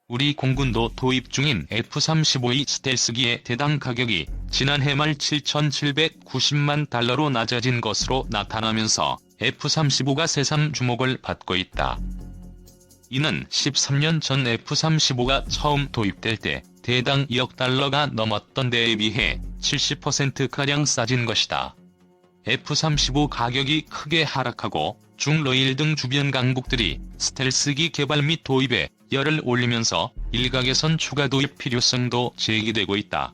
우리 공군도 도입 중인 F-35E 스텔스기의 대당 가격이 지난해 말 7,790만 달러로 낮아진 것으로 나타나면서 F-35가 새삼 주목을 받고 있다. 이는 13년 전 F-35가 처음 도입될 때 대당 2억 달러가 넘었던 때에 비해 70%가량 싸진 것이다. F-35 가격이 크게 하락하고 중러일 등 주변 강국들이 스텔스기 개발 및 도입에 열을 올리면서 일각에선 추가 도입 필요성도 제기되고 있다.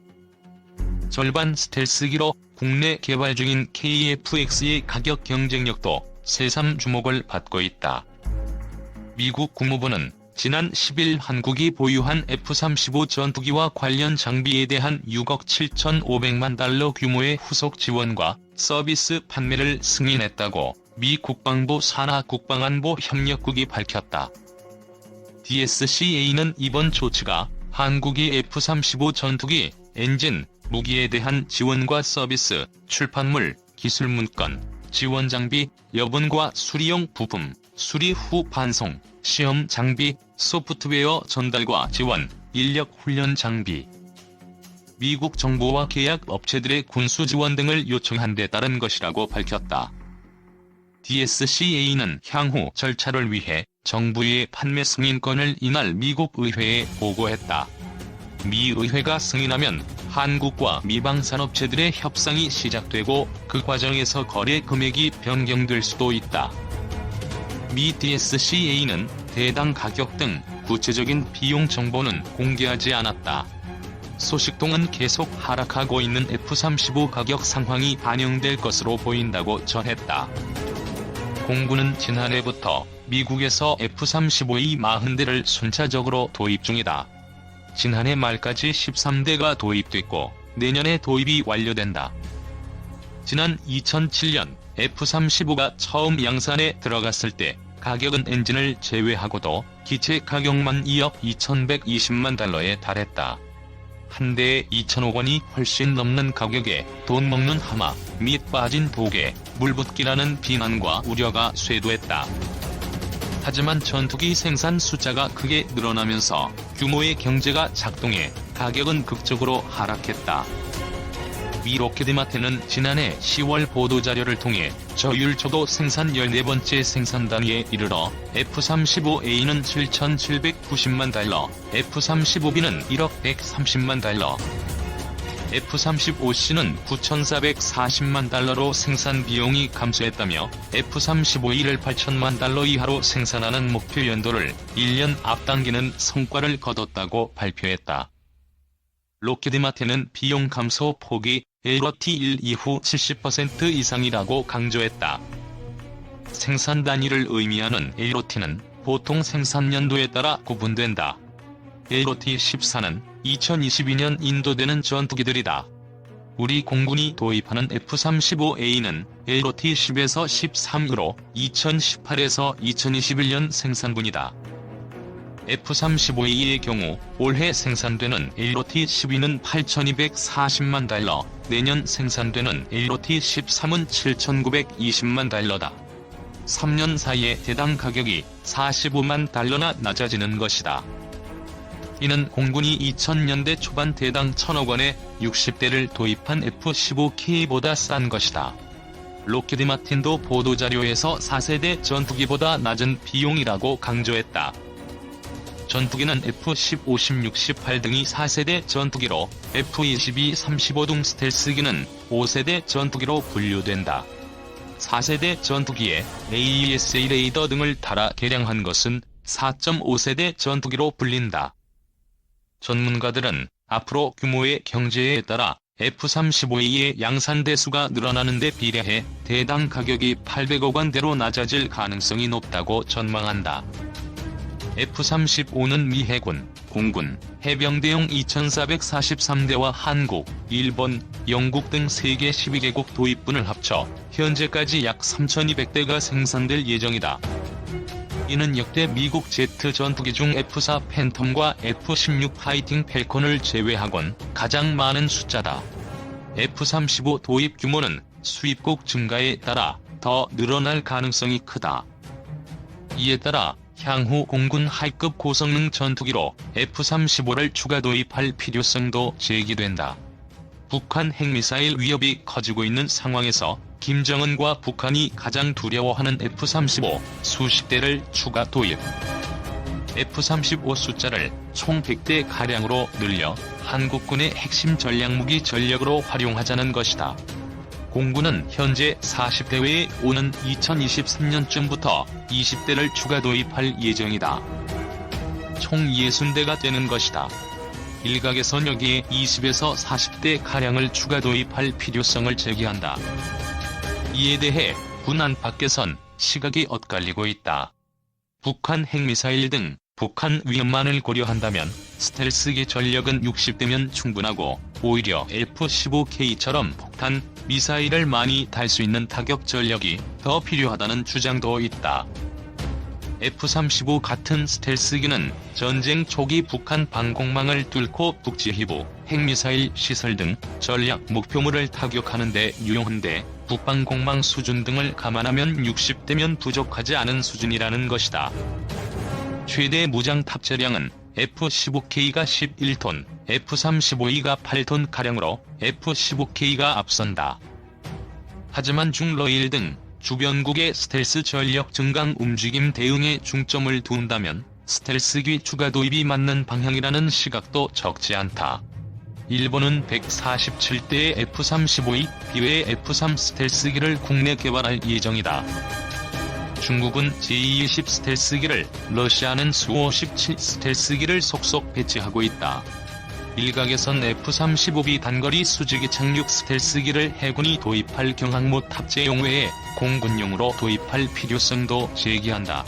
절반 스텔스기로 국내 개발 중인 KF-X의 가격 경쟁력도 새삼 주목을 받고 있다. 미국 국무부는 지난 10일 한국이 보유한 F-35 전투기와 관련 장비에 대한 6억 7,500만 달러 규모의 후속 지원과 서비스 판매를 승인했다고 미 국방부 산하 국방안보 협력국이 밝혔다. DSCA는 이번 조치가 한국이 F-35 전투기, 엔진, 무기에 대한 지원과 서비스, 출판물, 기술 문건, 지원 장비, 여분과 수리용 부품, 수리 후 반송, 시험 장비, 소프트웨어 전달과 지원, 인력 훈련 장비, 미국 정부와 계약 업체들의 군수 지원 등을 요청한 데 따른 것이라고 밝혔다. DSCA는 향후 절차를 위해 정부의 판매 승인권을 이날 미국 의회에 보고했다. 미 의회가 승인하면 한국과 미방산업체들의 협상이 시작되고 그 과정에서 거래 금액이 변경될 수도 있다. 미 DSCA는 대당 가격 등 구체적인 비용 정보는 공개하지 않았다. 소식통은 계속 하락하고 있는 F-35 가격 상황이 반영될 것으로 보인다고 전했다. 공군은 지난해부터 미국에서 F-35E 40대를 순차적으로 도입 중이다. 지난해 말까지 13대가 도입됐고 내년에 도입이 완료된다. 지난 2007년 F-35가 처음 양산에 들어갔을 때 가격은 엔진을 제외하고도 기체 가격만 2억 2,120만 달러에 달했다. 한 대에 2천억 원이 훨씬 넘는 가격에 돈 먹는 하마, 및 빠진 독에 물붓기라는 비난과 우려가 쇄도했다. 하지만 전투기 생산 숫자가 크게 늘어나면서 규모의 경제가 작동해 가격은 극적으로 하락했다. 미 로켓마틴은 지난해 10월 보도자료를 통해 저율초도 생산 14번째 생산 단위에 이르러 F-35A는 7,790만 달러, F-35B는 1억 130만 달러, F-35C는 9,440만 달러로 생산 비용이 감소했다며 F-35E를 8천만 달러 이하로 생산하는 목표 연도를 1년 앞당기는 성과를 거뒀다고 발표했다. 록히드마틴은 비용 감소 폭이 LOT1 이후 70% 이상이라고 강조했다. 생산 단위를 의미하는 LOT는 보통 생산 연도에 따라 구분된다. LOT14는 2022년 인도되는 전투기들이다. 우리 공군이 도입하는 F-35A는 LOT10에서 13으로 2018에서 2021년 생산분이다. F-35A의 경우 올해 생산되는 LOT-12는 8,240만 달러, 내년 생산되는 LOT-13은 7,920만 달러다. 3년 사이에 대당 가격이 45만 달러나 낮아지는 것이다. 이는 공군이 2000년대 초반 대당 1,000억 원에 60대를 도입한 F-15K보다 싼 것이다. 록히드마틴도 보도자료에서 4세대 전투기보다 낮은 비용이라고 강조했다. 전투기는 F-15, 16, 18 등이 4세대 전투기로 F-22, 35 등 스텔스기는 5세대 전투기로 분류된다. 4세대 전투기에 AESA 레이더 등을 달아 개량한 것은 4.5세대 전투기로 불린다. 전문가들은 앞으로 규모의 경제에 따라 F-35A의 양산 대수가 늘어나는 데 비례해 대당 가격이 800억 원대로 낮아질 가능성이 높다고 전망한다. F-35는 미 해군, 공군, 해병대용 2,443대와 한국, 일본, 영국 등 세계 12개국 도입분을 합쳐 현재까지 약 3,200대가 생산될 예정이다. 이는 역대 미국 제트 전투기 중 F-4 팬텀과 F-16 파이팅 펠컨을 제외하곤 가장 많은 숫자다. F-35 도입 규모는 수입국 증가에 따라 더 늘어날 가능성이 크다. 이에 따라 향후 공군 하이급 고성능 전투기로 F-35를 추가 도입할 필요성도 제기된다. 북한 핵미사일 위협이 커지고 있는 상황에서 김정은과 북한이 가장 두려워하는 F-35 수십 대를 추가 도입. F-35 숫자를 총 100대 가량으로 늘려 한국군의 핵심 전략무기 전력으로 활용하자는 것이다. 공군은 현재 40대 외에 오는 2023년쯤부터 20대를 추가 도입할 예정이다. 총 60대가 되는 것이다. 일각에선 여기에 20에서 40대 가량을 추가 도입할 필요성을 제기한다. 이에 대해 군 안팎에선 시각이 엇갈리고 있다. 북한 핵미사일 등 북한 위험만을 고려한다면 스텔스기 전력은 60대면 충분하고 오히려 F-15K처럼 폭탄, 미사일을 많이 달 수 있는 타격 전력이 더 필요하다는 주장도 있다. F-35 같은 스텔스기는 전쟁 초기 북한 방공망을 뚫고 북지휘부, 핵미사일 시설 등 전략 목표물을 타격하는 데 유용한데 북방공망 수준 등을 감안하면 60대면 부족하지 않은 수준이라는 것이다. 최대 무장 탑재량은 F-15K가 11톤, F-35E가 8톤 가량으로 F-15K가 앞선다. 하지만 중러일 등 주변국의 스텔스 전력 증강 움직임 대응에 중점을 둔다면 스텔스기 추가 도입이 맞는 방향이라는 시각도 적지 않다. 일본은 147대의 F-35E, 비외의 F-3 스텔스기를 국내 개발할 예정이다. 중국은 제-20 스텔스기를, 러시아는 수-57 스텔스기를 속속 배치하고 있다. 일각에선 F-35B 단거리 수직이 착륙 스텔스기를 해군이 도입할 경항모 탑재용 외에 공군용으로 도입할 필요성도 제기한다.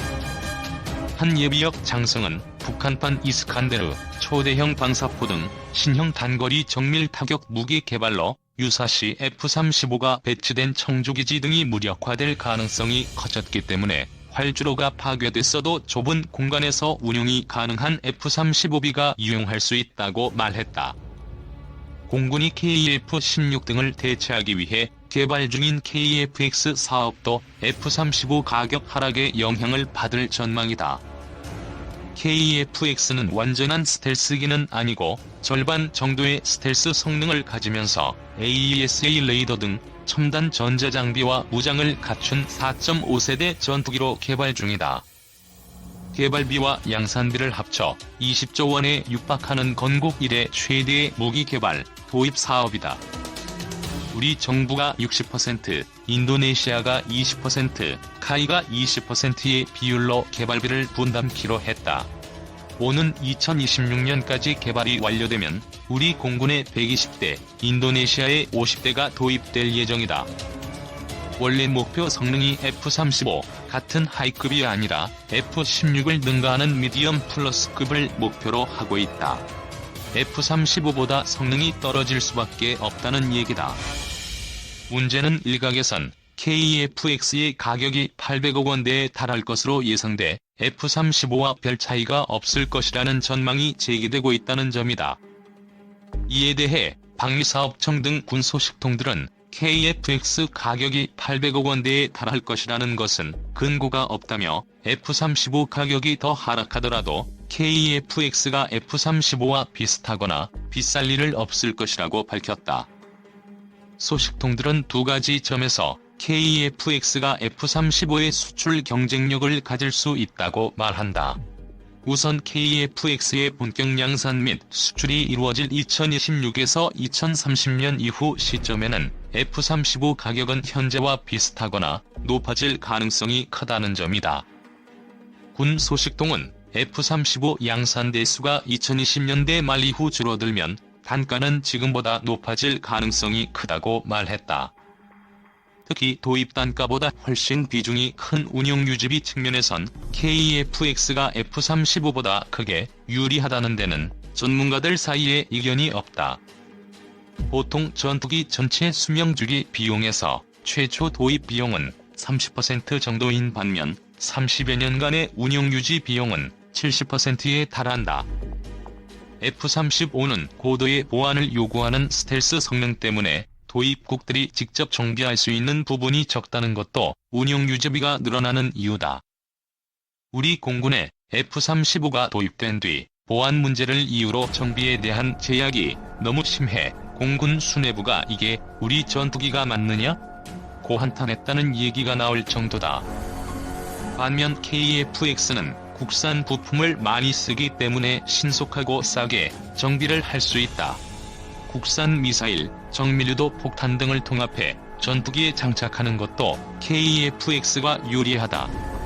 한 예비역 장성은 북한판 이스칸데르, 초대형 방사포 등 신형 단거리 정밀 타격 무기 개발로 유사시 F-35가 배치된 청주기지 등이 무력화될 가능성이 커졌기 때문에 활주로가 파괴됐어도 좁은 공간에서 운용이 가능한 F-35B가 유용할 수 있다고 말했다. 공군이 KF-16 등을 대체하기 위해 개발 중인 KF-X 사업도 F-35 가격 하락에 영향을 받을 전망이다. KF-X는 완전한 스텔스기는 아니고 절반 정도의 스텔스 성능을 가지면서 AESA 레이더 등 첨단 전자장비와 무장을 갖춘 4.5세대 전투기로 개발 중이다. 개발비와 양산비를 합쳐 20조 원에 육박하는 건국 이래 최대의 무기 개발, 도입 사업이다. 우리 정부가 60%, 인도네시아가 20%, 카이가 20%의 비율로 개발비를 분담키로 했다. 오는 2026년까지 개발이 완료되면 우리 공군의 120대, 인도네시아의 50대가 도입될 예정이다. 원래 목표 성능이 F-35 같은 하이급이 아니라 F-16을 능가하는 미디엄 플러스급을 목표로 하고 있다. F-35보다 성능이 떨어질 수밖에 없다는 얘기다. 문제는 일각에선 KF-X의 가격이 800억 원대에 달할 것으로 예상돼 F-35와 별 차이가 없을 것이라는 전망이 제기되고 있다는 점이다. 이에 대해 방위사업청 등 군소식통들은 KF-X 가격이 800억 원대에 달할 것이라는 것은 근거가 없다며 F-35 가격이 더 하락하더라도 KF-X가 F-35와 비슷하거나 비쌀 일은 없을 것이라고 밝혔다. 소식통들은 두 가지 점에서 KF-X가 F-35의 수출 경쟁력을 가질 수 있다고 말한다. 우선 KF-X의 본격 양산 및 수출이 이루어질 2026에서 2030년 이후 시점에는 F-35 가격은 현재와 비슷하거나 높아질 가능성이 크다는 점이다. 군 소식통은 F-35 양산 대수가 2020년대 말 이후 줄어들면 단가는 지금보다 높아질 가능성이 크다고 말했다. 특히 도입 단가보다 훨씬 비중이 큰 운용 유지비 측면에선 KF-X가 F-35보다 크게 유리하다는 데는 전문가들 사이에 이견이 없다. 보통 전투기 전체 수명주기 비용에서 최초 도입 비용은 30% 정도인 반면 30여 년간의 운용 유지 비용은 70%에 달한다. F-35는 고도의 보안을 요구하는 스텔스 성능 때문에 도입국들이 직접 정비할 수 있는 부분이 적다는 것도 운용 유지비가 늘어나는 이유다. 우리 공군에 F-35가 도입된 뒤 보안 문제를 이유로 정비에 대한 제약이 너무 심해 공군 수뇌부가 이게 우리 전투기가 맞느냐? 고 한탄했다는 얘기가 나올 정도다. 반면 KF-X는 국산 부품을 많이 쓰기 때문에 신속하고 싸게 정비를 할 수 있다. 국산 미사일, 정밀유도 폭탄 등을 통합해 전투기에 장착하는 것도 KF-X가 유리하다.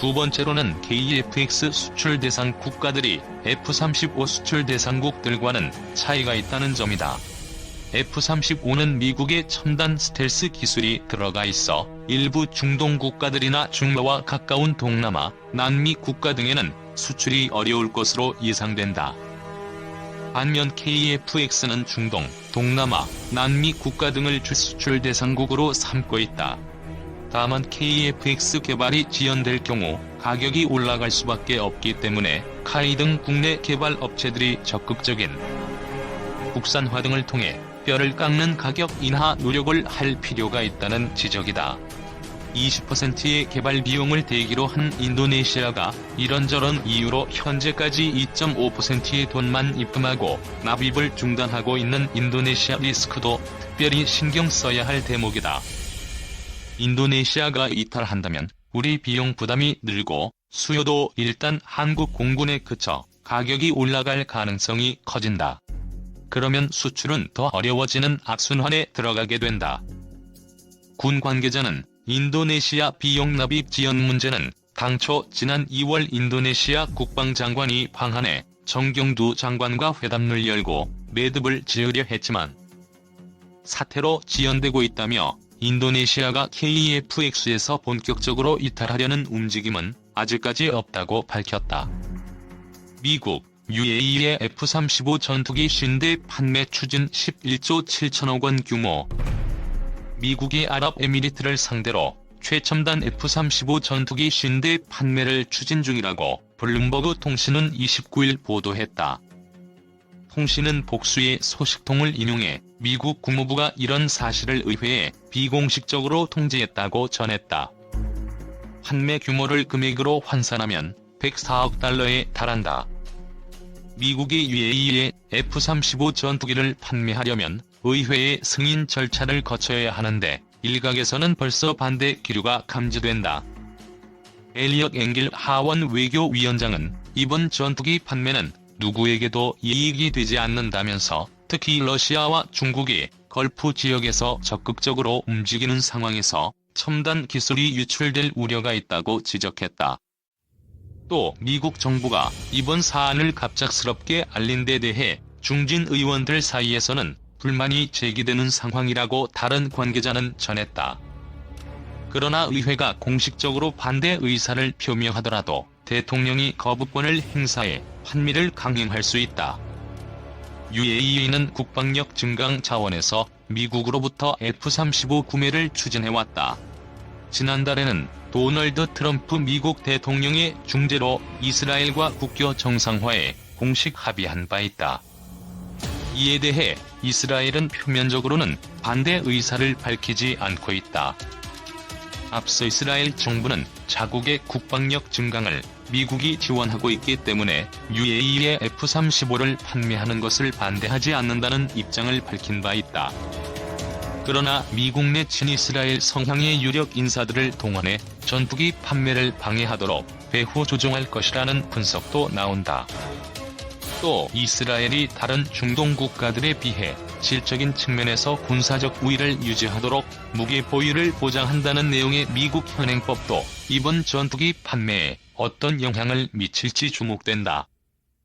두 번째로는 KF-X 수출 대상 국가들이 F-35 수출 대상국들과는 차이가 있다는 점이다. F-35는 미국의 첨단 스텔스 기술이 들어가 있어 일부 중동 국가들이나 중러와 가까운 동남아, 남미 국가 등에는 수출이 어려울 것으로 예상된다. 반면 KF-X는 중동, 동남아, 남미 국가 등을 주 수출 대상국으로 삼고 있다. 다만 KF-X 개발이 지연될 경우 가격이 올라갈 수밖에 없기 때문에 카이 등 국내 개발 업체들이 적극적인 국산화 등을 통해 뼈를 깎는 가격 인하 노력을 할 필요가 있다는 지적이다. 20%의 개발 비용을 대기로 한 인도네시아가 이런저런 이유로 현재까지 2.5%의 돈만 입금하고 납입을 중단하고 있는 인도네시아 리스크도 특별히 신경 써야 할 대목이다. 인도네시아가 이탈한다면 우리 비용 부담이 늘고 수요도 일단 한국 공군에 그쳐 가격이 올라갈 가능성이 커진다. 그러면 수출은 더 어려워지는 악순환에 들어가게 된다. 군 관계자는 인도네시아 비용 납입 지연 문제는 당초 지난 2월 인도네시아 국방장관이 방한해 정경두 장관과 회담을 열고 매듭을 지으려 했지만 사태로 지연되고 있다며 인도네시아가 KF-X에서 본격적으로 이탈하려는 움직임은 아직까지 없다고 밝혔다. 미국, UAE의 F-35 전투기 50대 판매 추진 11조 7천억 원 규모. 미국이 아랍에미리트를 상대로 최첨단 F-35 전투기 50대 판매를 추진 중이라고 블룸버그 통신은 29일 보도했다. 통신은 복수의 소식통을 인용해 미국 국무부가 이런 사실을 의회에 비공식적으로 통지했다고 전했다. 판매 규모를 금액으로 환산하면 104억 달러에 달한다. 미국이 UAE에 F-35 전투기를 판매하려면 의회의 승인 절차를 거쳐야 하는데 일각에서는 벌써 반대 기류가 감지된다. 엘리엇 앵길 하원 외교위원장은 이번 전투기 판매는 누구에게도 이익이 되지 않는다면서 특히 러시아와 중국이 걸프 지역에서 적극적으로 움직이는 상황에서 첨단 기술이 유출될 우려가 있다고 지적했다. 또 미국 정부가 이번 사안을 갑작스럽게 알린 데 대해 중진 의원들 사이에서는 불만이 제기되는 상황이라고 다른 관계자는 전했다. 그러나 의회가 공식적으로 반대 의사를 표명하더라도 대통령이 거부권을 행사해 환미를 강행할 수 있다. UAE는 국방력 증강 차원에서 미국으로부터 F-35 구매를 추진해왔다. 지난달에는 도널드 트럼프 미국 대통령의 중재로 이스라엘과 국교 정상화에 공식 합의한 바 있다. 이에 대해 이스라엘은 표면적으로는 반대 의사를 밝히지 않고 있다. 앞서 이스라엘 정부는 자국의 국방력 증강을 미국이 지원하고 있기 때문에 UAE에 F-35를 판매하는 것을 반대하지 않는다는 입장을 밝힌 바 있다. 그러나 미국 내 친이스라엘 성향의 유력 인사들을 동원해 전투기 판매를 방해하도록 배후 조종할 것이라는 분석도 나온다. 또 이스라엘이 다른 중동 국가들에 비해 질적인 측면에서 군사적 우위를 유지하도록 무기 보유를 보장한다는 내용의 미국 현행법도 이번 전투기 판매에 어떤 영향을 미칠지 주목된다.